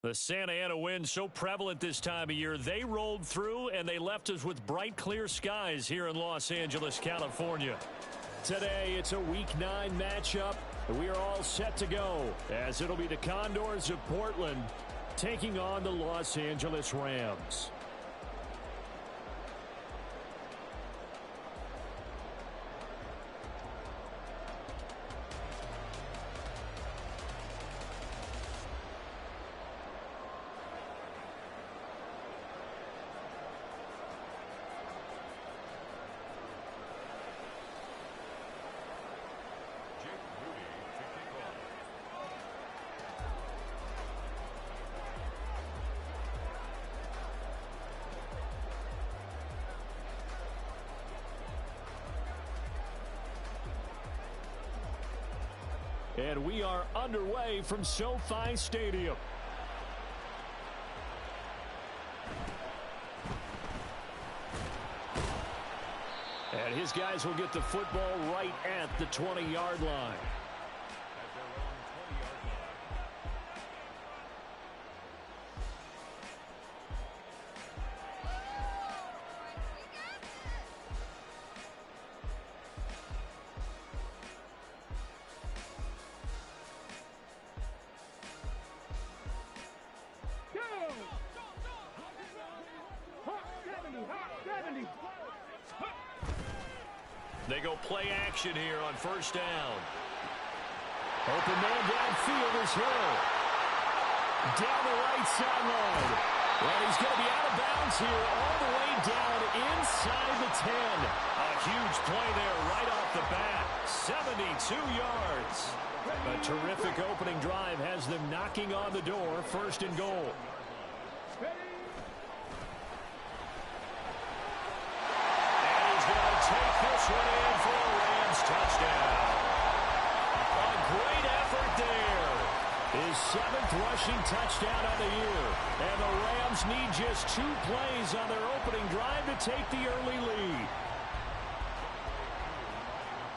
The Santa Ana wind so prevalent this time of year. They rolled through and they left us with bright, clear skies here in Los Angeles, California. Today, it's a Week 9 matchup. We are all set to go as it'll be the Condors of Portland taking on the Los Angeles Rams. And we are underway from SoFi Stadium. And his guys will get the football right at the 20-yard line. They go play action here on first down. Open man downfield is Hill. Down the right sideline. Well, he's going to be out of bounds here all the way down inside the 10. A huge play there right off the bat. 72 yards. A terrific opening drive has them knocking on the door. First and goal. This one in for a Rams touchdown. A great effort there. His 7th rushing touchdown of the year. And the Rams need just 2 plays on their opening drive to take the early lead.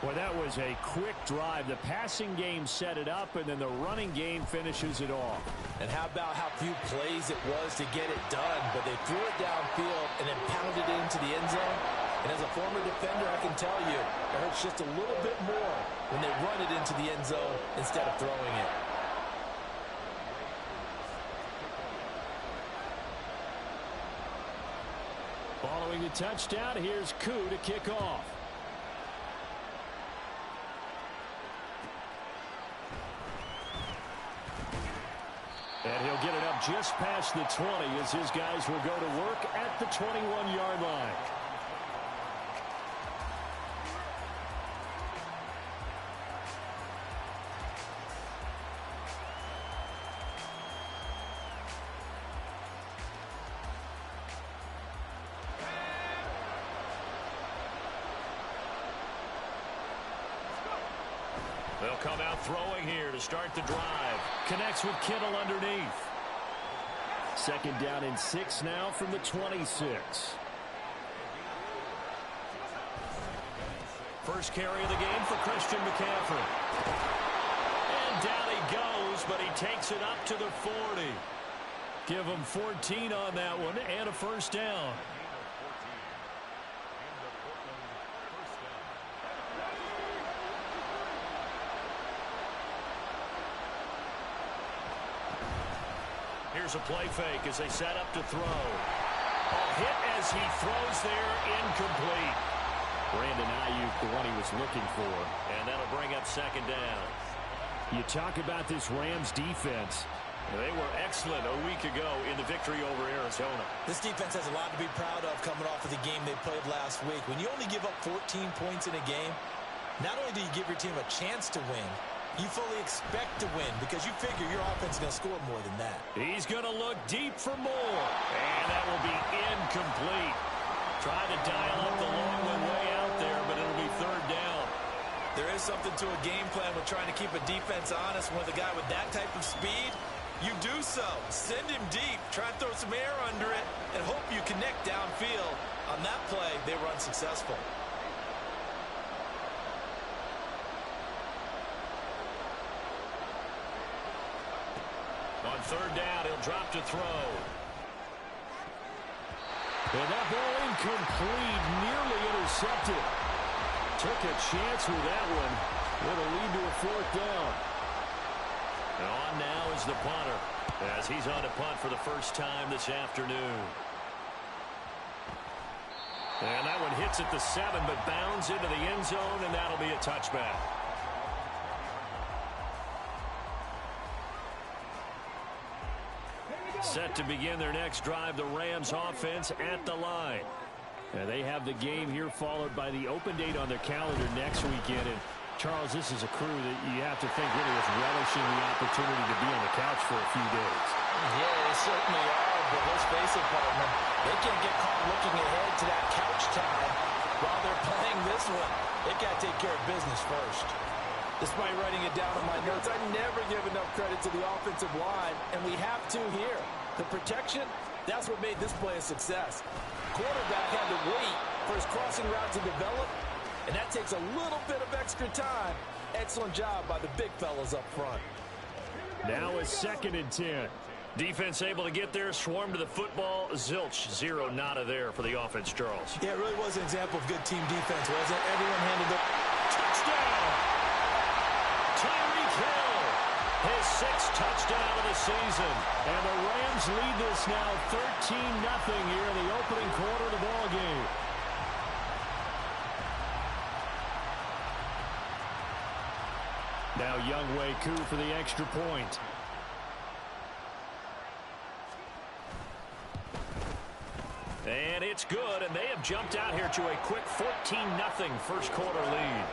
Well, that was a quick drive. The passing game set it up, and then the running game finishes it off. And how about how few plays it was to get it done, but they threw it downfield and then pounded it into the end zone. And as a former defender, I can tell you, it hurts just a little bit more when they run it into the end zone instead of throwing it. Following the touchdown, here's Koo to kick off. And he'll get it up just past the 20 as his guys will go to work at the 21-yard line. They'll come out throwing here to start the drive. Connects with Kittle underneath. Second down and 6 now from the 26. First carry of the game for Christian McCaffrey. And down he goes, but he takes it up to the 40. Give him 14 on that one and a first down. Here's a play fake as they set up to throw. A hit as he throws there, incomplete. Brandon Ayuk, the one he was looking for, and that'll bring up second down. You talk about this Rams defense. They were excellent a week ago in the victory over Arizona. This defense has a lot to be proud of coming off of the game they played last week. When you only give up 14 points in a game, not only do you give your team a chance to win, you fully expect to win because you figure your offense is going to score more than that. He's going to look deep for more. And that will be incomplete. Trying to dial up the long one way out there, but it'll be third down. There is something to a game plan with trying to keep a defense honest. With a guy with that type of speed, you do so. Send him deep. Try to throw some air under it and hope you connect downfield. On that play, they were unsuccessful. On third down, he'll drop to throw. And that ball incomplete, nearly intercepted. Took a chance with that one. It'll lead to a fourth down. And on now is the punter, as he's on to punt for the first time this afternoon. And that one hits at the 7, but bounds into the end zone, and that'll be a touchback. Set to begin their next drive, the Rams offense at the line. And they have the game here followed by the open date on their calendar next weekend. And Charles, this is a crew that you have to think really is relishing the opportunity to be on the couch for a few days. Yeah, they certainly are, but let's face it, partner, they can't get caught looking ahead to that couch time while they're playing this one. They got to take care of business first. Despite writing it down in my notes, I never give enough credit to the offensive line, and we have to here. The protection, that's what made this play a success. Quarterback had to wait for his crossing route to develop, and that takes a little bit of extra time. Excellent job by the big fellas up front. Now is 2nd and 10. Defense able to get there, swarm to the football. Zilch, 0 nada there for the offense, Charles. Yeah, it really was an example of good team defense, wasn't it? Everyone handled the touchdown. Tyreek Hill, his 6th touchdown of the season. And the Rams lead this now 13-0 here in the opening quarter of the ball game. Now Younghoe Koo for the extra point. And it's good, and they have jumped out here to a quick 14-0 first quarter lead.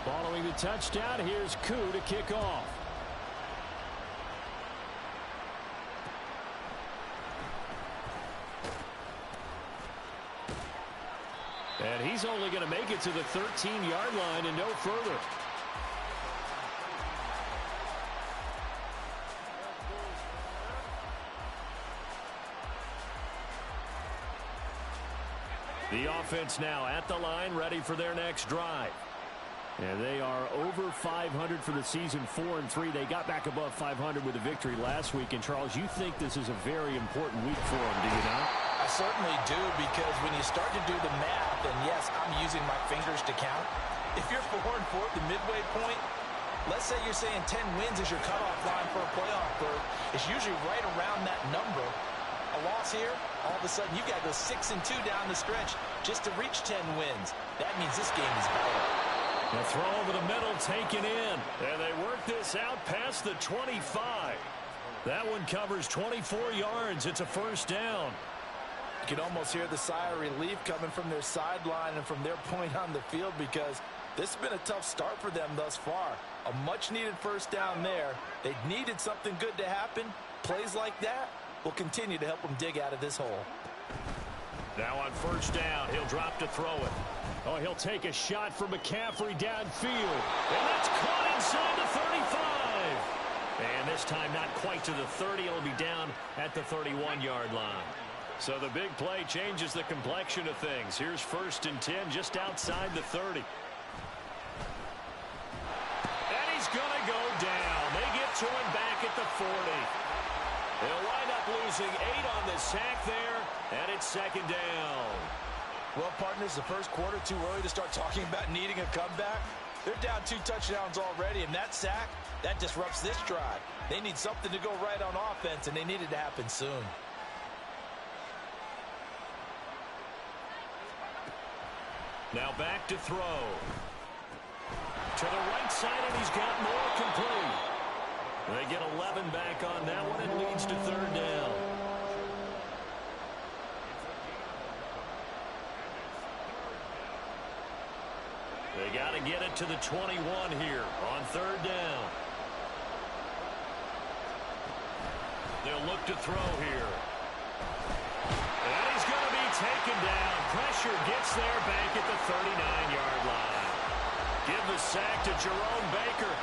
Following the touchdown, here's Koo to kick off. And he's only going to make it to the 13-yard line and no further. The offense now at the line, ready for their next drive. And they are over 500 for the season, 4-3. They got back above 500 with a victory last week. And, Charles, you think this is a very important week for them, do you not? I certainly do, because when you start to do the math, and yes, I'm using my fingers to count. If you're 4-4 at the midway point, let's say you're saying 10 wins is your cutoff line for a playoff berth. It's usually right around that number. A loss here, all of a sudden you got to go 6-2 down the stretch just to reach 10 wins. That means this game is vital. The throw over the middle taken in. And they work this out past the 25. That one covers 24 yards. It's a first down. You can almost hear the sigh of relief coming from their sideline and from their point on the field, because this has been a tough start for them thus far. A much-needed first down there. They needed something good to happen. Plays like that will continue to help them dig out of this hole. Now on first down, he'll drop to throw it. Oh, he'll take a shot from McCaffrey downfield. And that's caught inside the 35. And this time not quite to the 30. It'll be down at the 31-yard line. So the big play changes the complexion of things. Here's 1st and 10 just outside the 30. And he's going to go down. They get to him back at the 40. They'll wind up losing 8 on the sack there, and it's 2nd down. Well, partners, the first quarter, too early to start talking about needing a comeback. They're down 2 touchdowns already, and that sack, that disrupts this drive. They need something to go right on offense, and they need it to happen soon. Now back to throw. To the right side, and he's got more complete. They get 11 back on that one. It leads to 3rd down. They got to get it to the 21 here on 3rd down. They'll look to throw here. And he's going to be taken down. Pressure gets there back at the 39-yard line. Give the sack to Jerome Baker.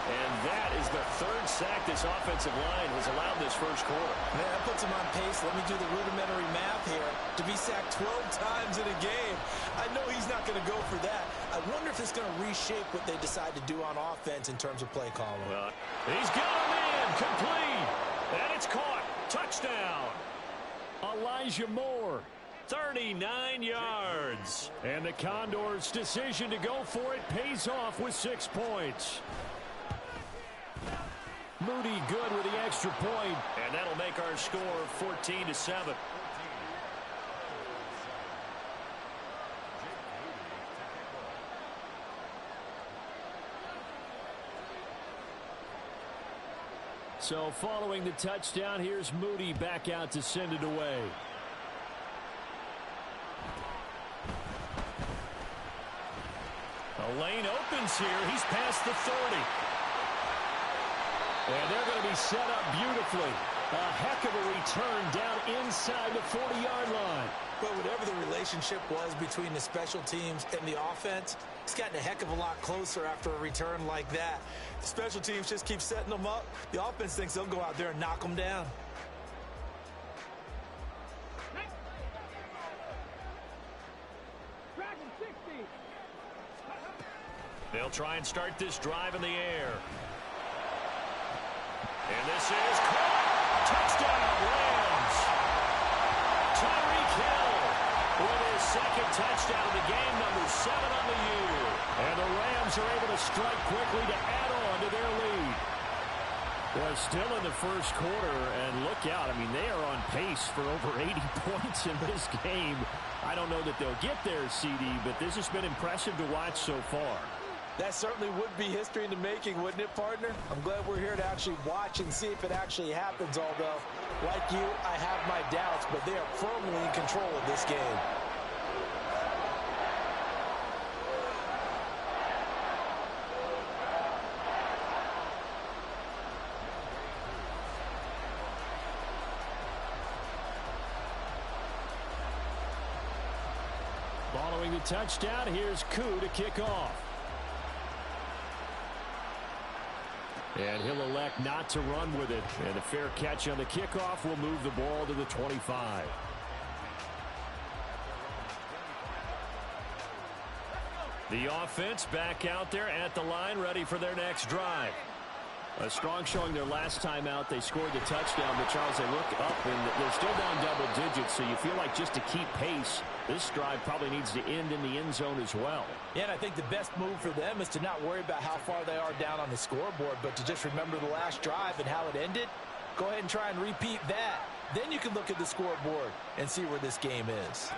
And that is the third sack this offensive line has allowed this first quarter. Man, that puts him on pace. Let me do the rudimentary math here. To be sacked 12 times in a game, I know he's not going to go for that. I wonder if it's going to reshape what they decide to do on offense in terms of play calling. Well, he's got a man complete. And it's caught. Touchdown. Elijah Moore. 39 yards. And the Condors' decision to go for it pays off with 6 points. Moody good with the extra point. And that'll make our score 14-7. So following the touchdown, here's Moody back out to send it away. A lane opens here. He's past the 30. And they're going to be set up beautifully. A heck of a return down inside the 40-yard line. But whatever the relationship was between the special teams and the offense, it's gotten a heck of a lot closer after a return like that. The special teams just keep setting them up. The offense thinks they'll go out there and knock them down. They'll try and start this drive in the air. And this is caught. Touchdown, Rams. Tyreek Hill with his second touchdown of the game, number 7 on the year. And the Rams are able to strike quickly to add on to their lead. Well, still in the first quarter, and look out. I mean, they are on pace for over 80 points in this game. I don't know that they'll get there, CD, but this has been impressive to watch so far. That certainly would be history in the making, wouldn't it, partner? I'm glad we're here to actually watch and see if it actually happens, although, like you, I have my doubts, but they are firmly in control of this game. Following the touchdown, here's Koo to kick off. And he'll elect not to run with it. And a fair catch on the kickoff will move the ball to the 25. The offense back out there at the line, ready for their next drive. A strong showing their last time out. They scored the touchdown, but Charles, they look up and they're still down double digits, so you feel like just to keep pace, this drive probably needs to end in the end zone as well. Yeah, and I think the best move for them is to not worry about how far they are down on the scoreboard, but to just remember the last drive and how it ended. Go ahead and try and repeat that. Then you can look at the scoreboard and see where this game is.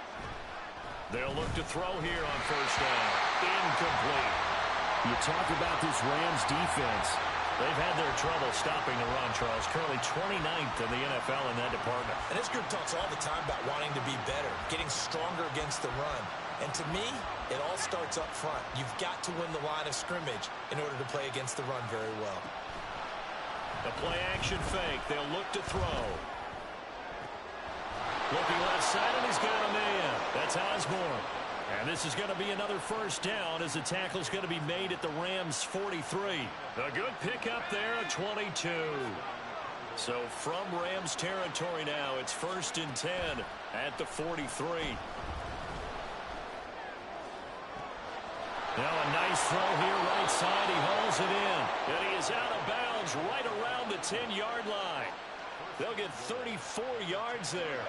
They'll look to throw here on first down. Incomplete. You talk about this Rams defense. They've had their trouble stopping the run, Charles. Currently 29th in the NFL in that department. And this group talks all the time about wanting to be better, getting stronger against the run. And to me, it all starts up front. You've got to win the line of scrimmage in order to play against the run very well. The play-action fake. They'll look to throw. Looking left side, and he's got a man. That's Osborne. And this is going to be another first down as the tackle's going to be made at the Rams' 43. A good pickup there at 22. So from Rams territory now, it's 1st and 10 at the 43. Now a nice throw here right side. He hauls it in. And he is out of bounds right around the 10-yard line. They'll get 34 yards there.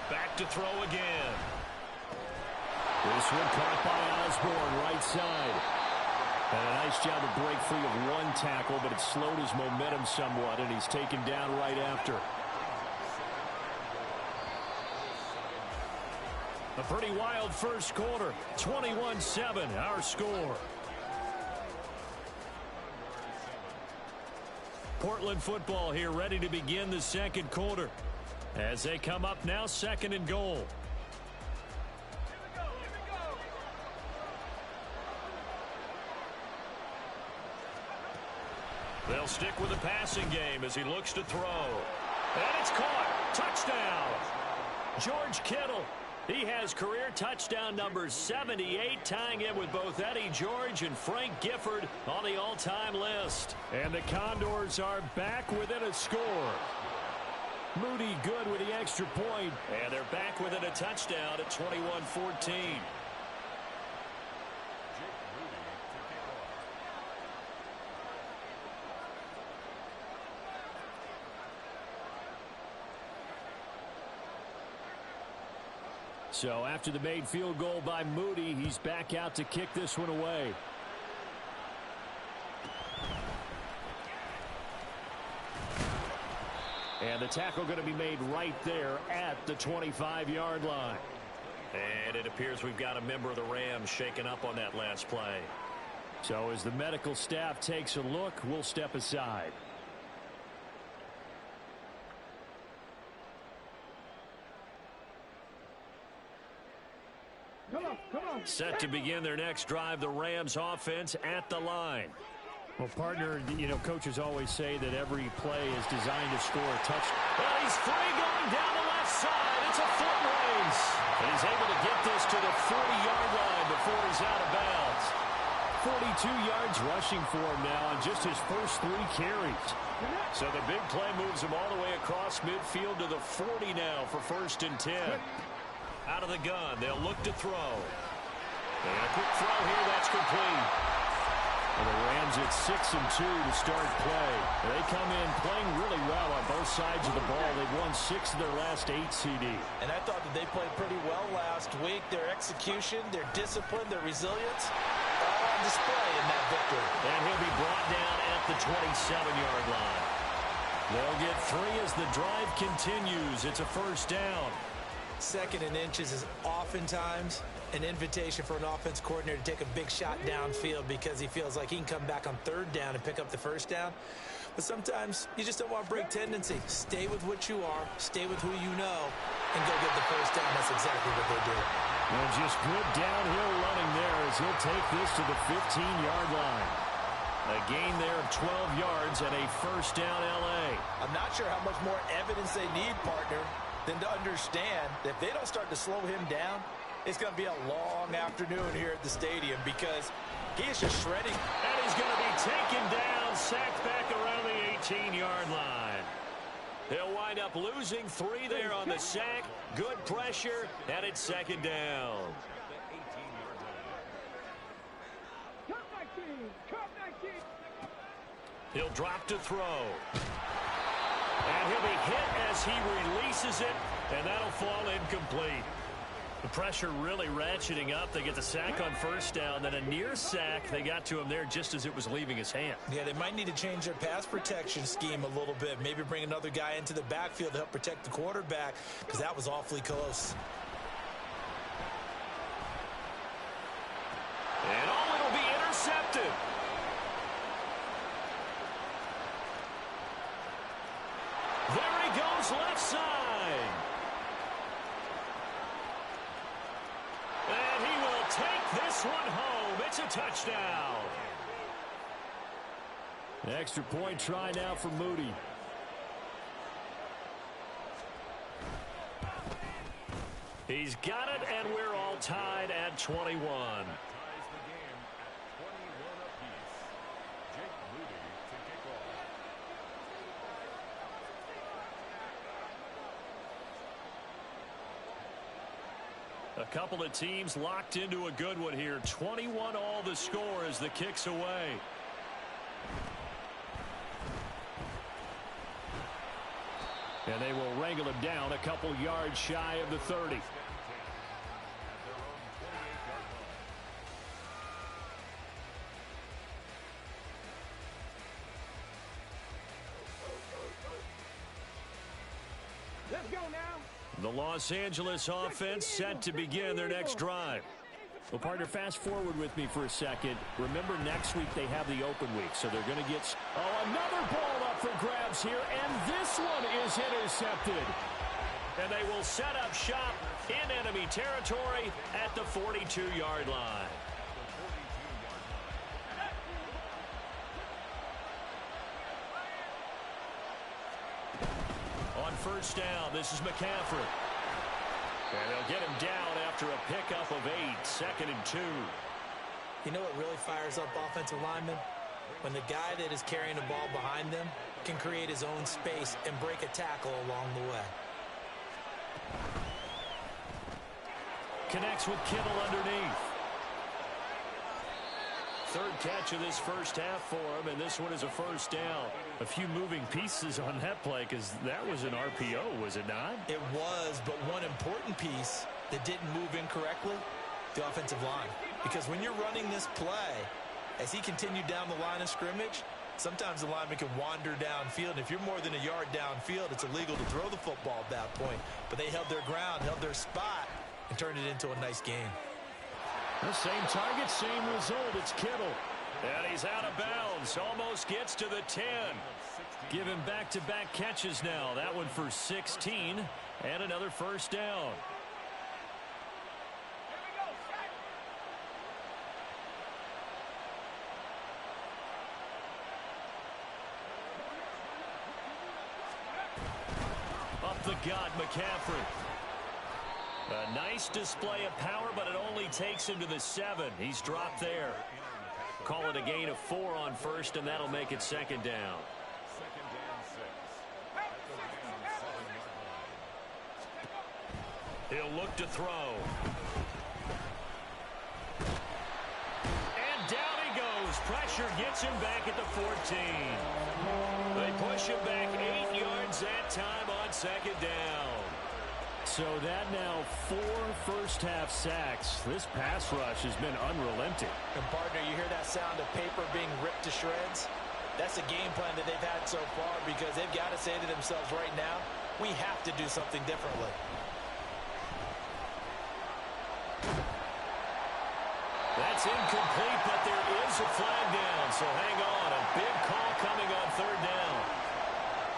Back to throw again. This one caught by Osborne, right side. And a nice job to break free of one tackle, but it slowed his momentum somewhat, and he's taken down right after. A pretty wild first quarter. 21-7, our score. Portland football here, ready to begin the second quarter. As they come up now, 2nd and goal. They'll stick with the passing game as he looks to throw. And it's caught. Touchdown. George Kittle He has career touchdown number 78, tying in with both Eddie George and Frank Gifford on the all-time list. And the Condors are back within a score. Moody good with the extra point. And they're back within a touchdown at 21-14. So after the made field goal by Moody, he's back out to kick this one away. And the tackle going to be made right there at the 25-yard line. And it appears we've got a member of the Rams shaken up on that last play. So as the medical staff takes a look, we'll step aside. Set to begin their next drive, the Rams offense at the line. Well, partner, you know, coaches always say that every play is designed to score a touchdown. Well, he's free going down the left side. It's a foot race. And he's able to get this to the 40-yard line before he's out of bounds. 42 yards rushing for him now on just his first 3 carries. So the big play moves him all the way across midfield to the 40 now for 1st and 10. Out of the gun, they'll look to throw. And a quick throw here, that's complete. And the Rams at 6-2 to start play. They come in playing really well on both sides of the ball. They've won 6 of their last 8 CD. And I thought that they played pretty well last week. Their execution, their discipline, their resilience, all on display in that victory. And he'll be brought down at the 27-yard line. They'll get 3 as the drive continues. It's a 1st down. 2nd and inches is oftentimes an invitation for an offense coordinator to take a big shot downfield because he feels like he can come back on 3rd down and pick up the 1st down. But sometimes you just don't want to break tendency. Stay with what you are, stay with who you know, and go get the 1st down. That's exactly what they do. And just good downhill running there as he'll take this to the 15-yard line. A gain there of 12 yards and a 1st down L.A. I'm not sure how much more evidence they need, partner, than to understand that if they don't start to slow him down, it's going to be a long afternoon here at the stadium because he is just shredding. And he's going to be taken down, sacked back around the 18-yard line. They'll wind up losing 3 there on the sack. Good pressure, and it's 2nd down. He'll drop to throw. And he'll be hit as he releases it, and that'll fall incomplete. The pressure really ratcheting up. They get the sack on 1st down, then a near sack. They got to him there just as it was leaving his hand. Yeah, they might need to change their pass protection scheme a little bit. Maybe bring another guy into the backfield to help protect the quarterback because that was awfully close. And it'll be intercepted. There he goes left side. And he will take this one home. It's a touchdown. An extra point try now for Moody. He's got it, and we're all tied at 21. A couple of teams locked into a good one here. 21 all the score as the kick's away. And they will wrangle him down a couple yards shy of the 30. Let's go now. The Los Angeles offense set to begin their next drive. Well, partner, fast forward with me for a second. Remember, next week they have the open week, so they're going to get... Oh, another ball up for grabs here, and this one is intercepted. And they will set up shop in enemy territory at the 42-yard line. On 1st down, this is McCaffrey. And they'll get him down after a pickup of 8, 2nd and 2. You know what really fires up offensive linemen? When the guy that is carrying the ball behind them can create his own space and break a tackle along the way. Connects with Kittle underneath. Third catch of this first half for him, and this one is a first down. A few moving pieces on that play because that was an RPO, was it not? It was, but one important piece that didn't move incorrectly, the offensive line. Because when you're running this play, as he continued down the line of scrimmage, sometimes the lineman can wander downfield. And if you're more than a yard downfield, it's illegal to throw the football at that point. But they held their ground, held their spot, and turned it into a nice game. The same target, same result. It's Kittle. And he's out of bounds. Almost gets to the 10. Give him back-to-back catches now. That one for 16 and another first down. Up the gut, McCaffrey. A nice display of power, but it only takes him to the 7. He's dropped there. Call it a gain of 4 on first, and that'll make it 2nd down. He'll look to throw. And down he goes. Pressure gets him back at the 14. They push him back 8 yards that time on 2nd down. So that now 4 first-half sacks. This pass rush has been unrelenting. And, partner, you hear that sound of paper being ripped to shreds? That's the game plan that they've had so far because they've got to say to themselves right now, we have to do something differently. That's incomplete, but there is a flag down, so hang on. A big call coming on 3rd down.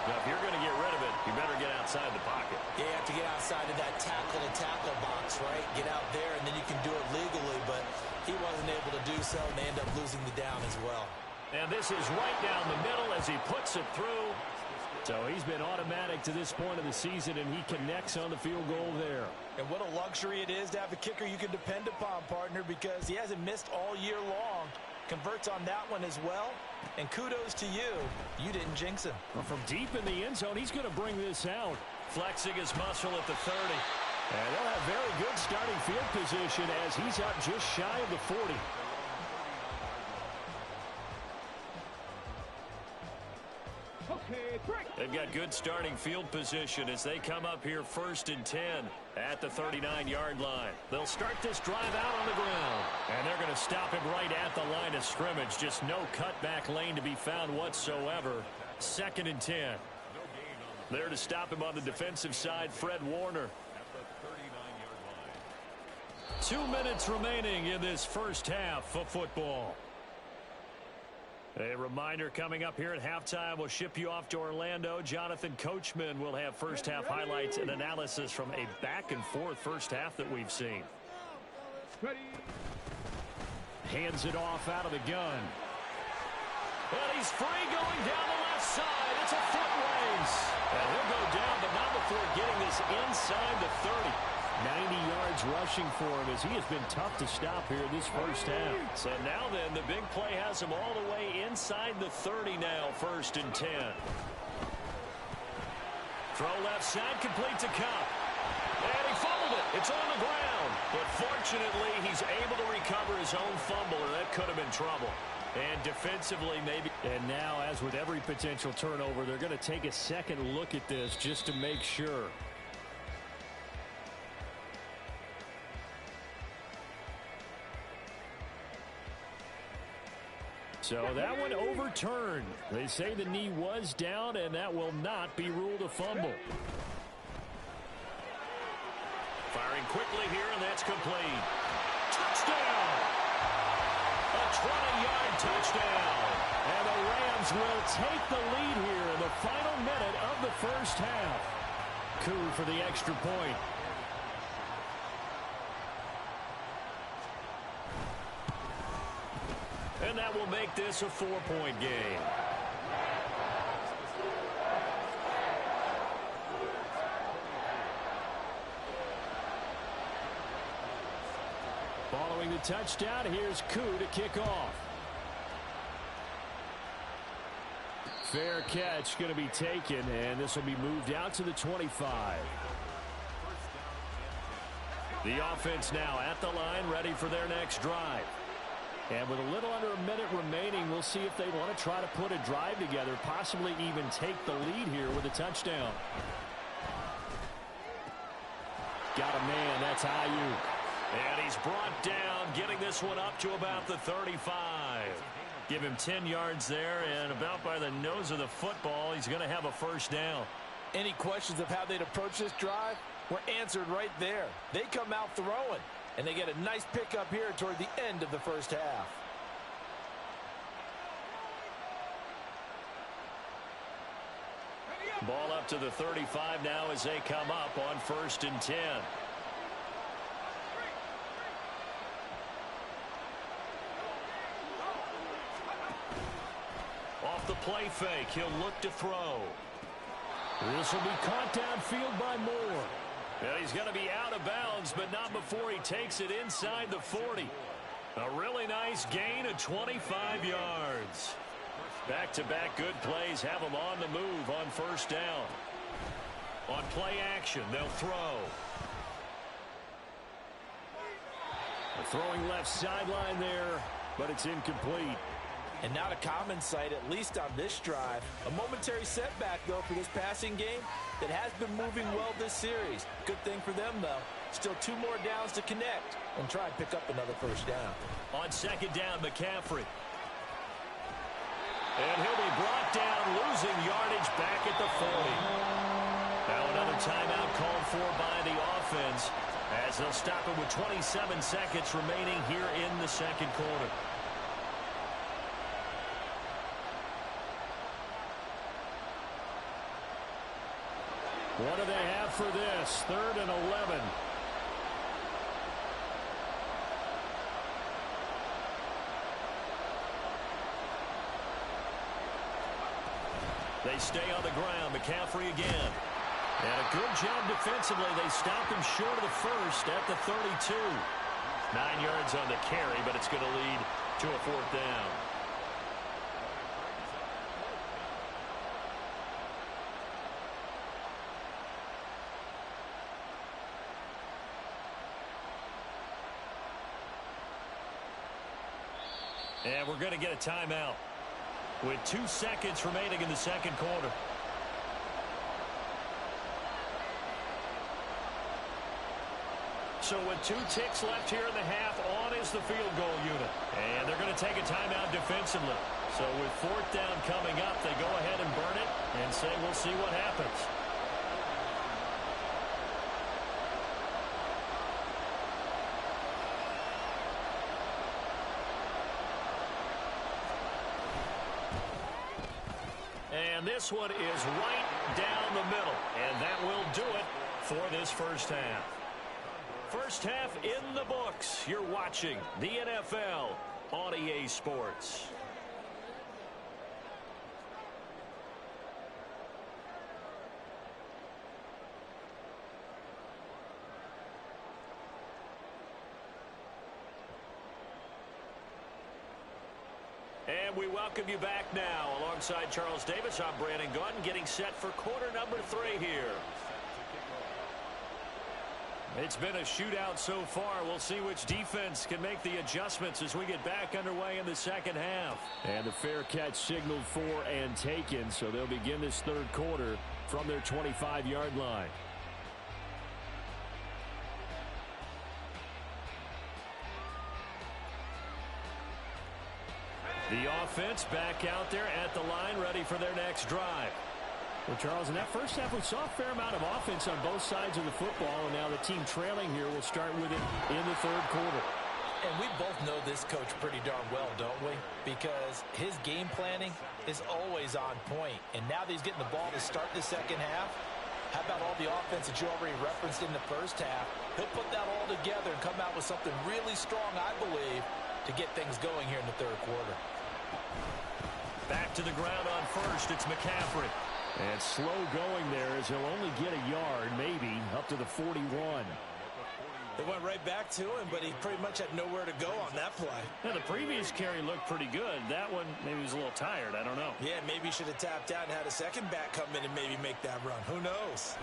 Now, if you're going to get rid of it, you better get outside the pocket. Yeah, you have to get outside of that tackle-to-tackle box, right? Get out there, and then you can do it legally, but he wasn't able to do so, and they end up losing the down as well. And this is right down the middle as he puts it through. So he's been automatic to this point of the season, and he connects on the field goal there. And what a luxury it is to have a kicker you can depend upon, partner, because he hasn't missed all year long. Converts on that one as well. And kudos to you. You didn't jinx him. Well, from deep in the end zone, he's going to bring this out. Flexing his muscle at the 30. And they'll have very good starting field position as he's out just shy of the 40. They've got good starting field position as they come up here 1st and 10 at the 39-yard line. They'll start this drive out on the ground. And they're going to stop him right at the line of scrimmage. Just no cutback lane to be found whatsoever. 2nd and 10. There to stop him on the defensive side, Fred Warner. 2 minutes remaining in this first half of football. A reminder coming up here at halftime. We'll ship you off to Orlando. Jonathan Coachman will have first half highlights and analysis from a back-and-forth first half that we've seen. Hands it off out of the gun. And he's free going down the left side. It's a foot race. And he'll go down, but not before getting this inside the 30. 90 yards rushing for him as he has been tough to stop here this first half. So now then, the big play has him all the way inside the 30 now, 1st and 10. Throw left side, complete to Cup. And he fumbled it. It's on the ground. But fortunately, he's able to recover his own fumble, or that could have been trouble. And defensively, maybe. And now, as with every potential turnover, they're going to take a second look at this just to make sure. So that one overturned. They say the knee was down, and that will not be ruled a fumble. Firing quickly here, and that's complete. Touchdown! A 20-yard touchdown. And the Rams will take the lead here in the final minute of the first half. Coup for the extra point. And that will make this a 4-point game. the touchdown. Here's Koo to kick off. Fair catch going to be taken, and this will be moved out to the 25. The offense now at the line, ready for their next drive. And with a little under a minute remaining, we'll see if they want to try to put a drive together, possibly even take the lead here with a touchdown. Got a man, that's Ayuk. And he's brought down, getting this one up to about the 35. Give him 10 yards there, and about by the nose of the football, he's going to have a first down. Any questions of how they'd approach this drive were answered right there. They come out throwing, and they get a nice pickup here toward the end of the first half. Ball up to the 35 now as they come up on 1st and 10. Off the play fake, he'll look to throw. This will be caught downfield by Moore. And he's going to be out of bounds, but not before he takes it inside the 40. A really nice gain of 25 yards. Back-to-back good plays have them on the move on 1st down. On play action, they'll throw. Throwing left sideline there, but it's incomplete. And not a common sight, at least on this drive. A momentary setback, though, for this passing game that has been moving well this series. Good thing for them, though. Still 2 more downs to connect and try and pick up another first down. On 2nd down, McCaffrey. And he'll be brought down, losing yardage back at the 40. Now another timeout called for by the offense as they'll stop it with 27 seconds remaining here in the 2nd quarter. What do they have for this? 3rd and 11. They stay on the ground. McCaffrey again. And a good job defensively. They stopped him short of the 1st at the 32. 9 yards on the carry, but it's going to lead to a 4th down. And we're going to get a timeout with 2 seconds remaining in the 2nd quarter. So with 2 ticks left here in the half, on is the field goal unit. And they're going to take a timeout defensively. So with 4th down coming up, they go ahead and burn it and say we'll see what happens. And this one is right down the middle. And that will do it for this first half. First half in the books. You're watching the NFL on EA Sports. And we welcome you back now. Alongside Charles Davis, I'm Brandon Gaudin, getting set for quarter number 3 here. It's been a shootout so far. We'll see which defense can make the adjustments as we get back underway in the 2nd half. And the fair catch signaled for and taken, so they'll begin this 3rd quarter from their 25-yard line. The offense back out there at the line, ready for their next drive. Well, Charles, in that first half, we saw a fair amount of offense on both sides of the football, and now the team trailing here will start with it in the 3rd quarter. And we both know this coach pretty darn well, don't we? Because his game planning is always on point. And now that he's getting the ball to start the 2nd half, how about all the offense that you already referenced in the first half? He'll put that all together and come out with something really strong, I believe, to get things going here in the 3rd quarter. Back to the ground on 1st, it's McCaffrey. And slow going there as he'll only get a yard, maybe, up to the 41. It went right back to him, but he pretty much had nowhere to go on that play. Yeah, the previous carry looked pretty good. That one, maybe he was a little tired. I don't know. Yeah, maybe he should have tapped out and had a second back come in and maybe make that run. Who knows?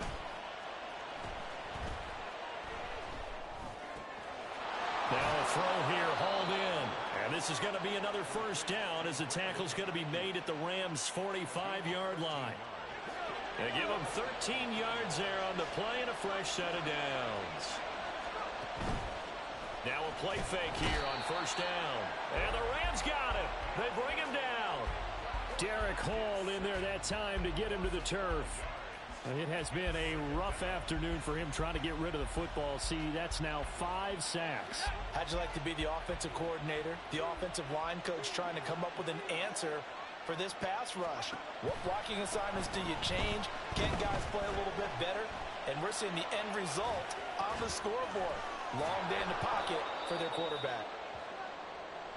Now a throw here, hauled in. And this is going to be another first down as the tackle's going to be made at the Rams' 45-yard line. They give them 13 yards there on the play and a fresh set of downs. Now a play fake here on first down. And the Rams got him. They bring him down. Derek Hall in there that time to get him to the turf. It has been a rough afternoon for him trying to get rid of the football. See, that's now 5 sacks. How'd you like to be the offensive coordinator, the offensive line coach trying to come up with an answer for this pass rush? What blocking assignments do you change? Can guys play a little bit better? And we're seeing the end result on the scoreboard. Long day in the pocket for their quarterback.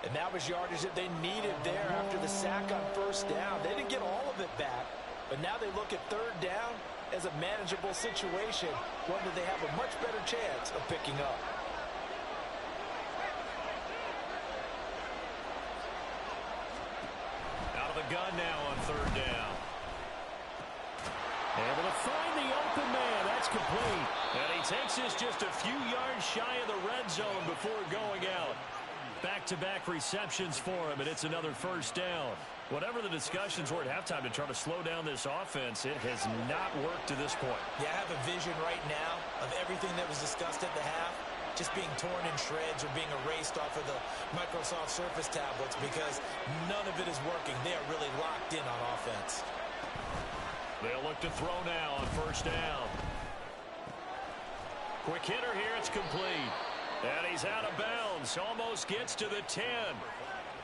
And that was yardage that they needed there after the sack on first down. They didn't get all of it back, but now they look at third down as a manageable situation, one that they have a much better chance of picking up. Out of the gun now on third down. Able to find the open man. That's complete. And he takes this just a few yards shy of the red zone before going out. Back-to-back receptions for him, and it's another first down. Whatever the discussions were at halftime to try to slow down this offense, it has not worked to this point. Yeah, I have a vision right now of everything that was discussed at the half just being torn in shreds or being erased off of the Microsoft Surface tablets because none of it is working. They are really locked in on offense. They'll look to throw now on first down. Quick hitter here, it's complete. And he's out of bounds. Almost gets to the 10.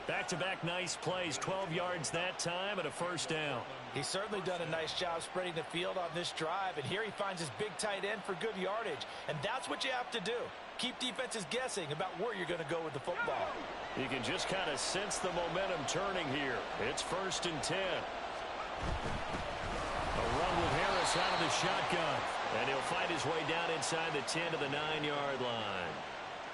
Back-to-back nice plays. 12 yards that time and a first down. He's certainly done a nice job spreading the field on this drive. And here he finds his big tight end for good yardage. And that's what you have to do. Keep defenses guessing about where you're going to go with the football. You can just kind of sense the momentum turning here. It's 1st and 10. A run with Harris out of the shotgun. And he'll fight his way down inside the 10 to the 9-yard line.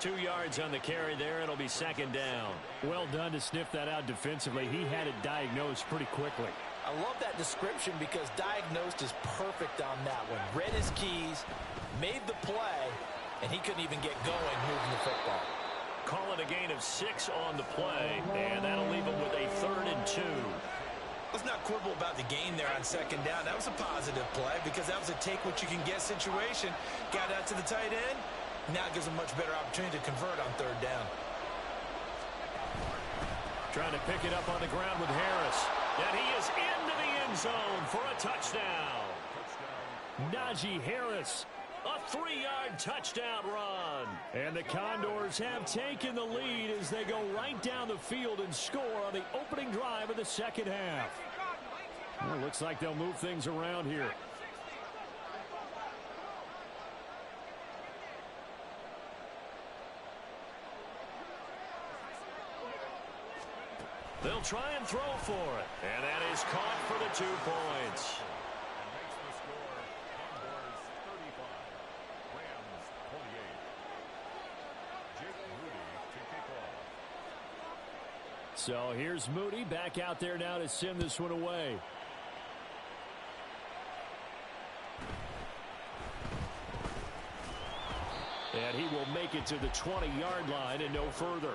2 yards on the carry there. It'll be second down. Well done to sniff that out defensively. He had it diagnosed pretty quickly. I love that description because diagnosed is perfect on that one. Read his keys, made the play, and he couldn't even get going moving the football. Call it a gain of 6 on the play, and that'll leave him with a 3rd and 2. Let's not quibble about the gain there on second down. That was a positive play because that was a take-what-you-can-get situation. Got out to the tight end. Now it gives a much better opportunity to convert on third down. Trying to pick it up on the ground with Harris. And he is into the end zone for a touchdown. Najee Harris, a 3-yard touchdown run. And the Condors have taken the lead as they go right down the field and score on the opening drive of the second half. Well, looks like they'll move things around here. They'll try and throw for it. And that is caught for the 2 points. So here's Moody back out there now to send this one away. And he will make it to the 20-yard line and no further.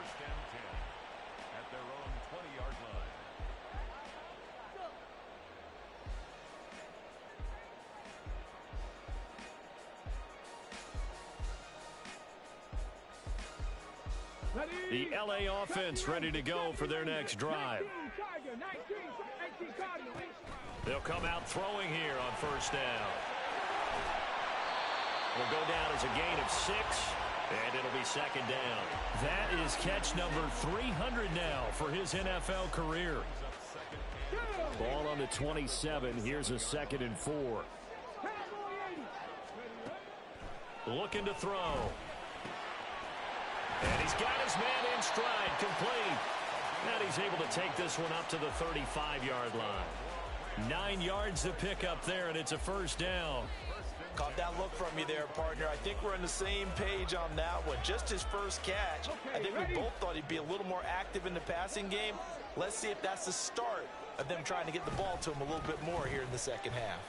The LA offense ready to go for their next drive. They'll come out throwing here on first down. Will go down as a gain of 6, and it'll be second down. That is catch number 300 now for his NFL career. Ball on the 27. Here's a 2nd and 4. Looking to throw. And he's got his man in stride, complete. And he's able to take this one up to the 35-yard line. 9 yards to pick up there, and it's a first down. Caught that look from you there, partner. I think we're on the same page on that one. Just his first catch. I think we both thought he'd be a little more active in the passing game. Let's see if that's the start of them trying to get the ball to him a little bit more here in the second half.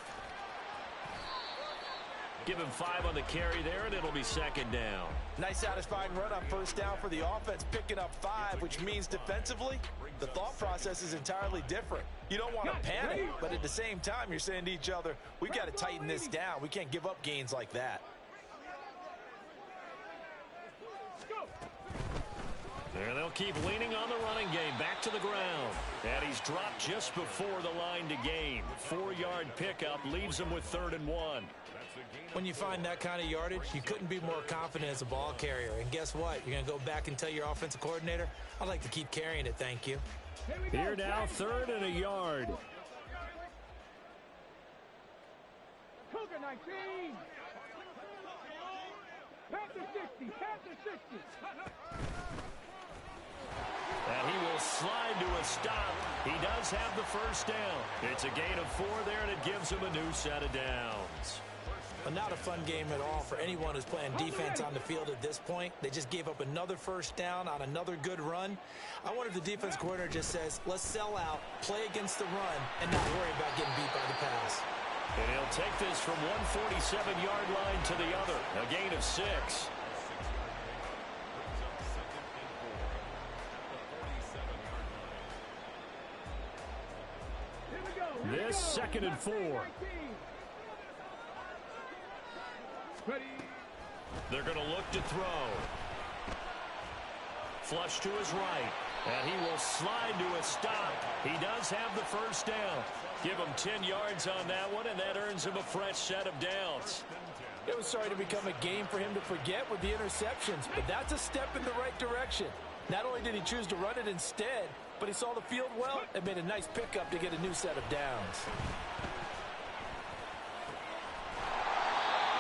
Give him 5 on the carry there, and it'll be second down. Nice satisfying run on first down for the offense, picking up 5, which means defensively, the thought process is entirely different. You don't want to panic, but at the same time, you're saying to each other, we've got to tighten this down. We can't give up gains like that. And they'll keep leaning on the running game. Back to the ground. And he's dropped just before the line to gain. 4-yard pickup leaves him with 3rd and 1. When you find that kind of yardage, you couldn't be more confident as a ball carrier. And guess what? You're going to go back and tell your offensive coordinator, I'd like to keep carrying it, thank you. Here now, 3rd and a yard. Cougar 19. Panther 60. Panther 60. And he will slide to a stop. He does have the first down. It's a gain of 4 there, and it gives him a new set of downs. Well, not a fun game at all for anyone who's playing defense on the field at this point. They just gave up another first down on another good run. I wonder if the defense coordinator just says, let's sell out, play against the run, and not worry about getting beat by the pass. And he'll take this from 147-yard line to the other. A gain of 6. This 2nd and 4. They're going to look to throw. Flush to his right. And he will slide to a stop. He does have the first down. Give him 10 yards on that one, and that earns him a fresh set of downs. It was starting to become a game for him to forget with the interceptions, but that's a step in the right direction. Not only did he choose to run it instead, but he saw the field well and made a nice pickup to get a new set of downs.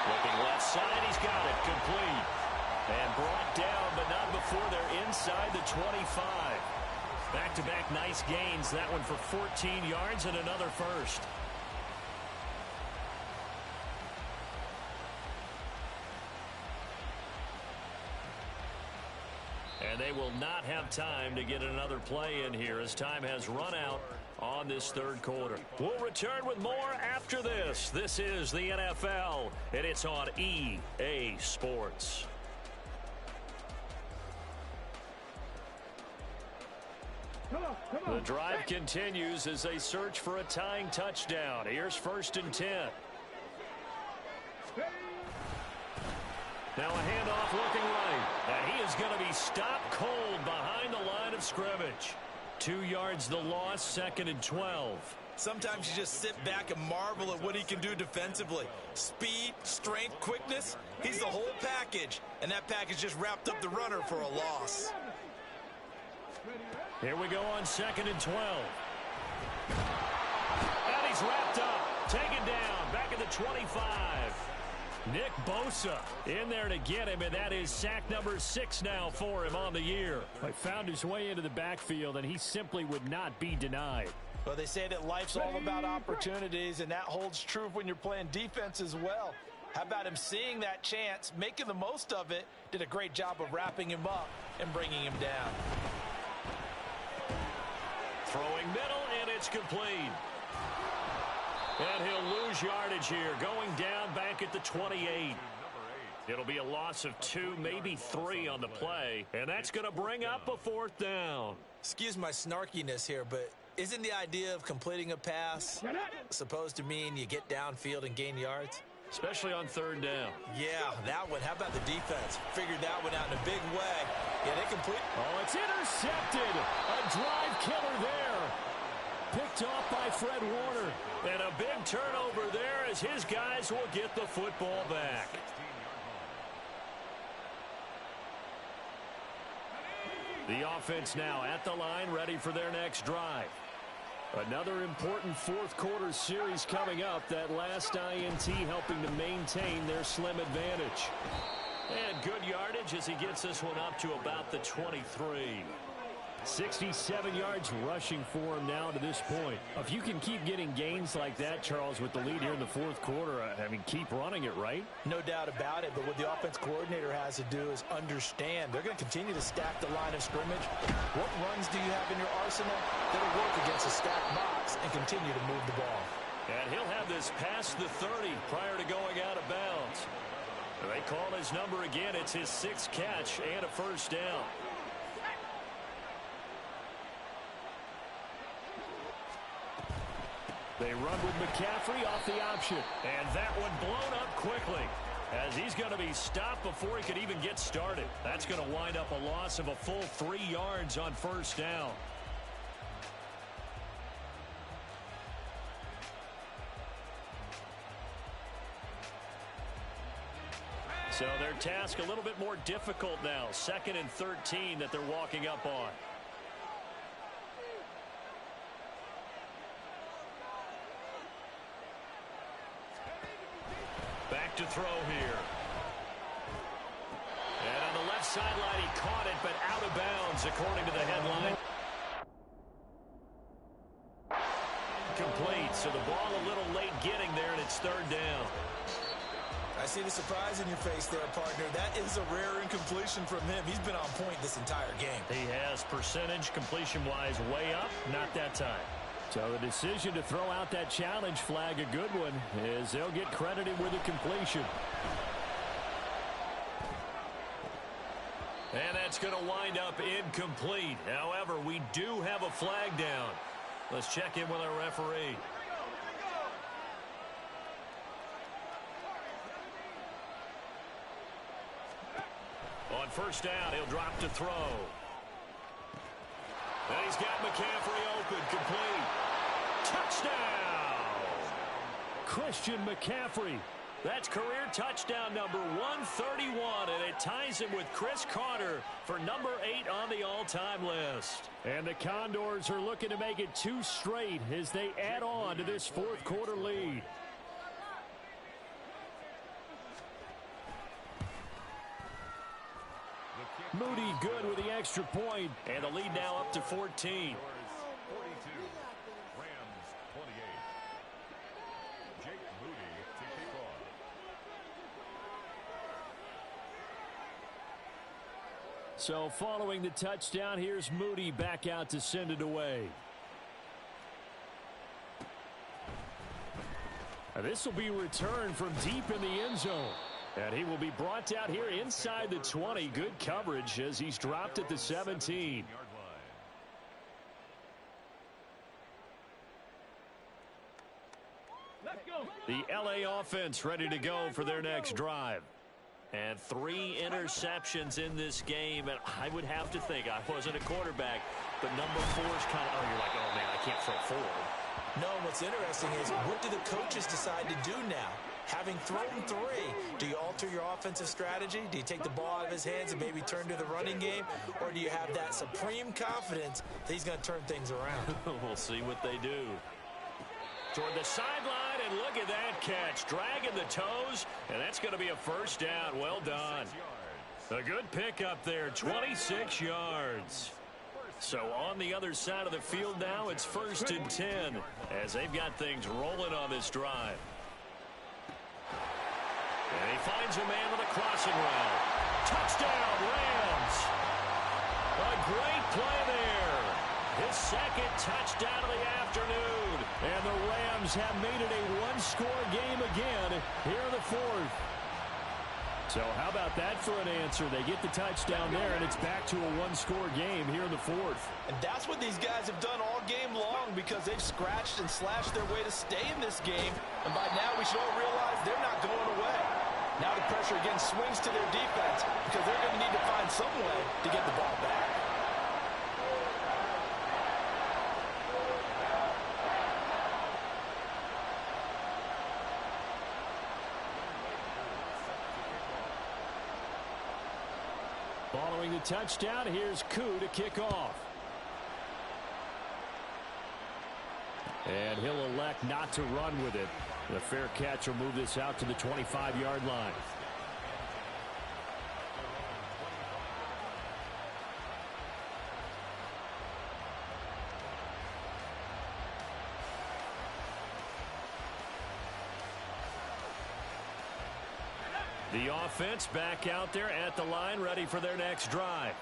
Looking left side, he's got it, complete. And brought down, but not before they're inside the 25. Back-to-back nice gains, that one for 14 yards and another first. And they will not have time to get another play in here as time has run out on this 3rd quarter. We'll return with more after this. This is the NFL, and it's on EA Sports. The drive continues as they search for a tying touchdown. Here's 1st and 10. Now a handoff looking right. And he is going to be stopped cold behind the line of scrimmage. 2 yards the loss, 2nd and 12. Sometimes you just sit back and marvel at what he can do defensively. Speed, strength, quickness, he's the whole package. And that package just wrapped up the runner for a loss. Here we go on 2nd and 12. And he's wrapped up, taken down, back at the 25. Nick Bosa in there to get him, and that is sack number 6 now for him on the year. He found his way into the backfield, and he simply would not be denied. Well, they say that life's all about opportunities, and that holds true when you're playing defense as well. How about him seeing that chance, making the most of it, did a great job of wrapping him up and bringing him down. Throwing middle, and it's complete. And he'll lose yardage here, going down back at the 28. It'll be a loss of 2, maybe 3 on the play, and that's going to bring up a 4th down. Excuse my snarkiness here, but isn't the idea of completing a pass supposed to mean you get downfield and gain yards? Especially on 3rd down. Yeah, that one. How about the defense? Figured that one out in a big way. Yeah, they complete. Oh, it's intercepted. A drive killer there. Picked off by Fred Warner. And a big turnover there as his guys will get the football back. The offense now at the line, ready for their next drive. Another important 4th quarter series coming up. That last INT helping to maintain their slim advantage. And good yardage as he gets this one up to about the 23. 67 yards rushing for him now to this point. If you can keep getting gains like that, Charles, with the lead here in the fourth quarter, I mean, keep running it, right? No doubt about it, but what the offense coordinator has to do is understand they're going to continue to stack the line of scrimmage. What runs do you have in your arsenal that'll work against a stacked box and continue to move the ball? And he'll have this past the 30 prior to going out of bounds. They call his number again. It's his 6th catch and a first down. They run with McCaffrey off the option. And that one blown up quickly, as he's going to be stopped before he could even get started. That's going to wind up a loss of a full 3 yards on first down. So their task a little bit more difficult now. 2nd and 13 that they're walking up on. Back to throw here. And on the left sideline, he caught it, but out of bounds, according to the headline. Complete, so the ball a little late getting there, and it's 3rd down. I see the surprise in your face there, partner. That is a rare incompletion from him. He's been on point this entire game. He has percentage completion-wise way up, not that time. So the decision to throw out that challenge flag, a good one, is they'll get credited with a completion. And that's going to wind up incomplete. However, we do have a flag down. Let's check in with our referee. On first down, he'll drop to throw. And he's got McCaffrey open, complete. Touchdown! Christian McCaffrey. That's career touchdown number 131, and it ties him with Chris Carter for number 8 on the all-time list. And the Condors are looking to make it 2 straight as they add on to this fourth quarter lead. Moody good with the extra point, and the lead now up to 14. 42, Rams 28. Jake Moody to kick off. So following the touchdown, here's Moody back out to send it away. This will be returned from deep in the end zone. And he will be brought out here inside the 20. Good coverage as he's dropped at the 17. Let's go. The LA offense ready to go for their next drive. And 3 interceptions in this game. And I would have to think, I wasn't a quarterback, but number 4 is kind of, oh, you're like, oh, man, I can't throw forward. No, what's interesting is what do the coaches decide to do now? Having thrown 3, do you alter your offensive strategy? Do you take the ball out of his hands and maybe turn to the running game? Or do you have that supreme confidence that he's going to turn things around? We'll see what they do. Toward the sideline, and look at that catch. Dragging the toes, and that's going to be a first down. Well done. A good pickup there, 26 yards. So on the other side of the field now, it's 1st and 10 as they've got things rolling on this drive. And he finds a man with a crossing route. Touchdown, Rams. A great play there. His 2nd touchdown of the afternoon. And the Rams have made it a 1-score game again here in the 4th. So how about that for an answer? They get the touchdown there, and it's back to a 1-score game here in the 4th. And that's what these guys have done all game long because they've scratched and slashed their way to stay in this game. And by now we should all realize they're not going away. Now the pressure again swings to their defense because they're going to need to find some way to get the ball back. Following the touchdown, here's Koo to kick off. And he'll elect not to run with it. The fair catch will move this out to the 25-yard line. The offense back out there at the line, ready for their next drive.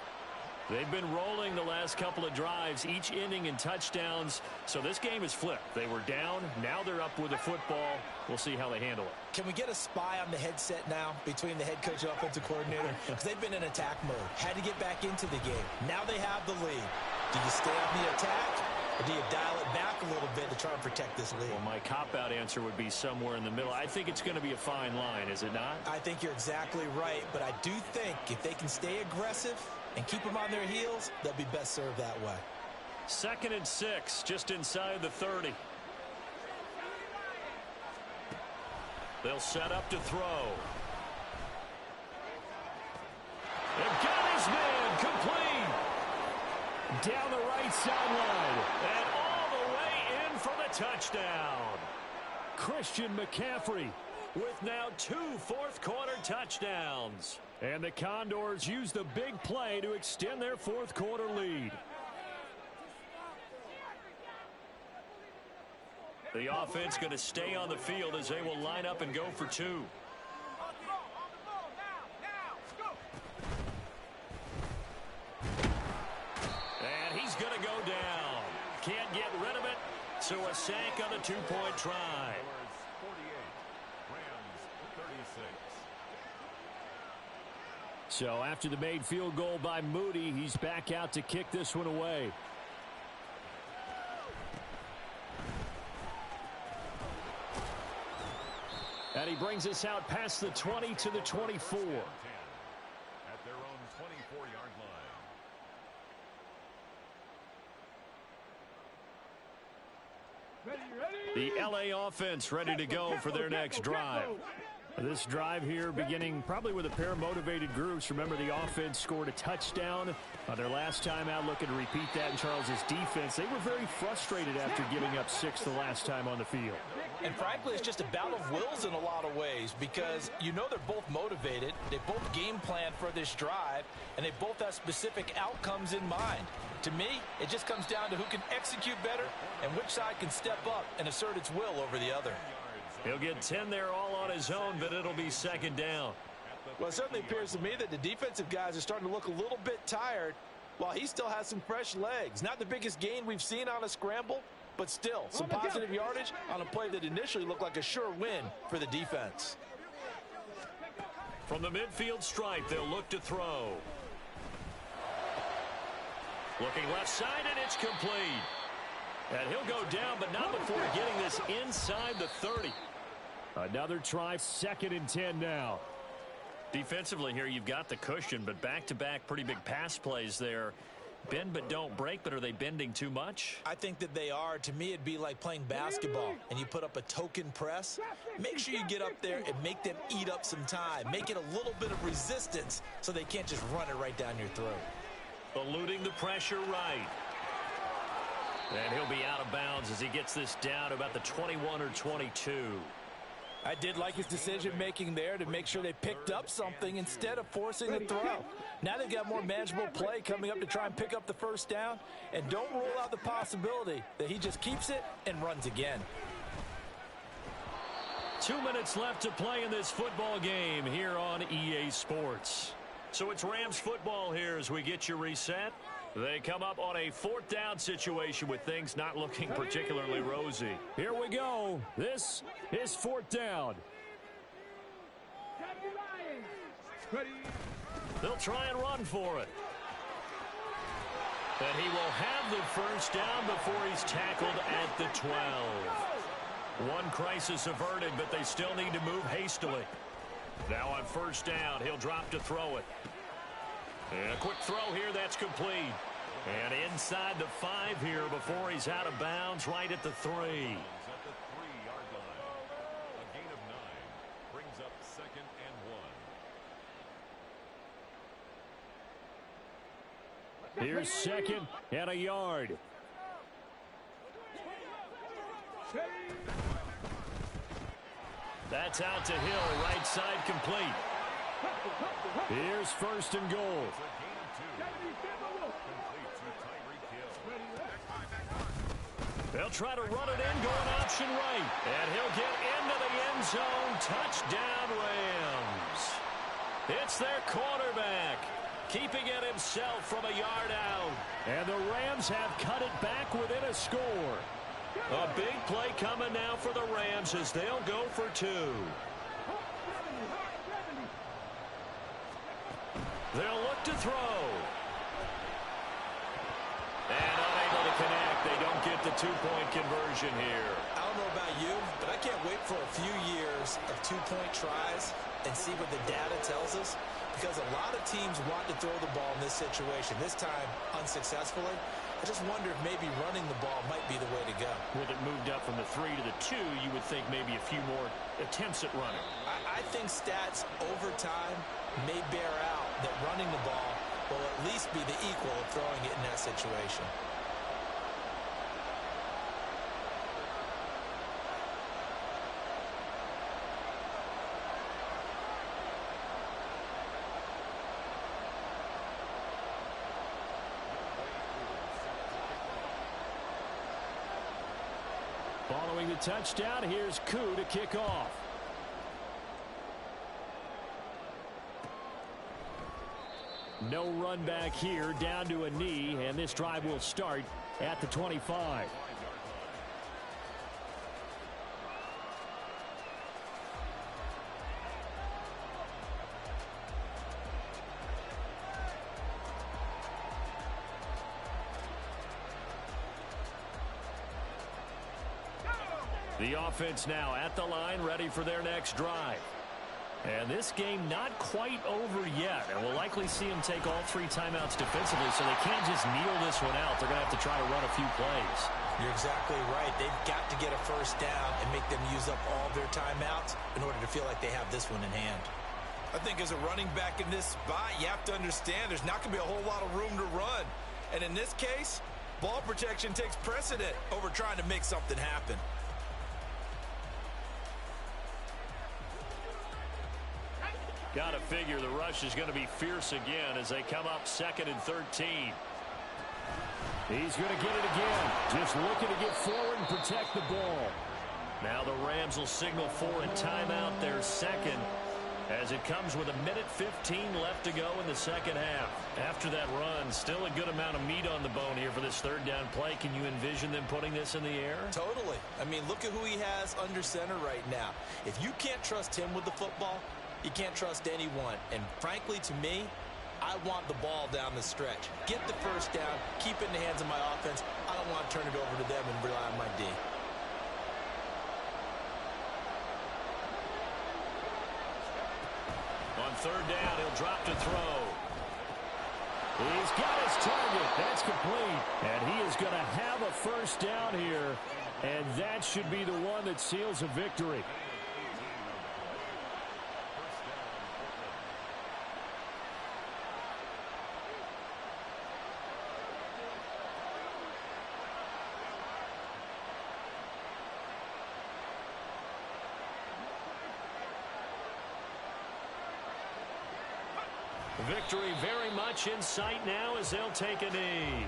They've been rolling the last couple of drives, each ending in touchdowns. So this game is flipped. They were down. Now they're up with the football. We'll see how they handle it. Can we get a spy on the headset now between the head coach and offensive coordinator? Because they've been in attack mode. Had to get back into the game. Now they have the lead. Do you stay on the attack, or do you dial it back a little bit to try and protect this lead? Well, my cop-out answer would be somewhere in the middle. I think it's going to be a fine line, is it not? I think you're exactly right, but I do think if they can stay aggressive and keep them on their heels, they'll be best served that way. 2nd and 6, just inside the 30. They'll set up to throw. They've got his man complete. Down the right sideline. And all the way in for the touchdown. Christian McCaffrey with now 2 fourth-quarter touchdowns. And the Condors use the big play to extend their fourth-quarter lead. The offense going to stay on the field as they will line up and go for 2. And he's going to go down. Can't get rid of it. So a sack on the 2-point try. So after the made field goal by Moody, he's back out to kick this one away. And he brings us out past the 20 to the 24. At their own 24-yard line. Ready. The LA offense ready to go for their next drive. This drive here beginning probably with a pair of motivated groups. Remember, the offense scored a touchdown on their last time out, looking to repeat that in Charles's defense. They were very frustrated after giving up 6 the last time on the field. And frankly, it's just a battle of wills in a lot of ways, because you know they're both motivated, they both game plan for this drive, and they both have specific outcomes in mind. To me, it just comes down to who can execute better and which side can step up and assert its will over the other. He'll get 10 there all on his own, but it'll be 2nd down. Well, it certainly appears to me that the defensive guys are starting to look a little bit tired, while he still has some fresh legs. Not the biggest gain we've seen on a scramble, but still some positive yardage on a play that initially looked like a sure win for the defense. From the midfield stripe, they'll look to throw. Looking left side, and it's complete. And he'll go down, but not before getting this inside the 30. Another try, 2nd and 10 now. Defensively here, you've got the cushion, but back-to-back pretty big pass plays there. Bend but don't break, but are they bending too much? I think that they are. To me, it'd be like playing basketball, and you put up a token press. Make sure you get up there and make them eat up some time. Make it a little bit of resistance so they can't just run it right down your throat. Eluding the pressure right. And he'll be out of bounds as he gets this down to about the 21 or 22. I did like his decision-making there to make sure they picked up something instead of forcing a throw. Now they've got more manageable play coming up to try and pick up the first down. And don't rule out the possibility that he just keeps it and runs again. 2 minutes left to play in this football game here on EA Sports. So it's Rams football here as we get you reset. They come up on a 4th down situation with things not looking particularly rosy. Here we go. This is 4th down. They'll try and run for it. And he will have the first down before he's tackled at the 12. One crisis averted, but they still need to move hastily. Now on 1st down, he'll drop to throw it. And a quick throw here, that's complete. And inside the 5 here before he's out of bounds, right at the 3. At the 3-yard line. A gain of 9 brings up 2nd and 1. Here's 2nd and a yard. That's out to Hill, right side complete. Here's 1st and goal. They'll try to run it in, going option right. And he'll get into the end zone. Touchdown, Rams. It's their quarterback, keeping it himself from a yard out. And the Rams have cut it back within a score. A big play coming now for the Rams as they'll go for two. They'll look to throw. And unable to connect. They don't get the two-point conversion here. I don't know about you, but I can't wait for a few years of two-point tries and see what the data tells us, because a lot of teams want to throw the ball in this situation. This time, unsuccessfully. I just wonder if maybe running the ball might be the way to go. With it moved up from the 3 to the 2, you would think maybe a few more attempts at running. I think stats over time may bear out that running the ball will at least be the equal of throwing it in that situation. Following the touchdown, here's Koo to kick off. No run back here, down to a knee, and this drive will start at the 25. The offense now at the line, ready for their next drive. And this game not quite over yet. And we'll likely see them take all 3 timeouts defensively, so they can't just kneel this one out. They're going to have to try to run a few plays. You're exactly right. They've got to get a first down and make them use up all their timeouts in order to feel like they have this one in hand. I think as a running back in this spot, you have to understand there's not going to be a whole lot of room to run. And in this case, ball protection takes precedent over trying to make something happen. Got to figure the rush is going to be fierce again as they come up 2nd and 13. He's going to get it again. Just looking to get forward and protect the ball. Now the Rams will signal for a timeout, their second, as it comes with 1:15 left to go in the second half. After that run, still a good amount of meat on the bone here for this third down play. Can you envision them putting this in the air? Totally. I mean, look at who he has under center right now. If you can't trust him with the football, you can't trust anyone. And frankly, to me, I want the ball down the stretch. Get the first down, keep it in the hands of my offense. I don't want to turn it over to them and rely on my D. On third down, he'll drop to throw. He's got his target. That's complete. And he is going to have a first down here. And that should be the one that seals a victory. Victory very much in sight now as they'll take a knee.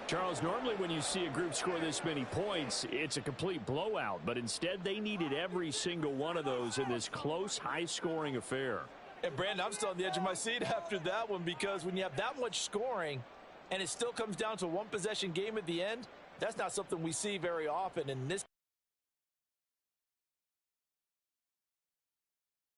Charles, normally when you see a group score this many points, it's a complete blowout. But instead, they needed every single one of those in this close, high-scoring affair. And, Brandon, I'm still on the edge of my seat after that one, because when you have that much scoring and it still comes down to a one-possession game at the end, that's not something we see very often. In this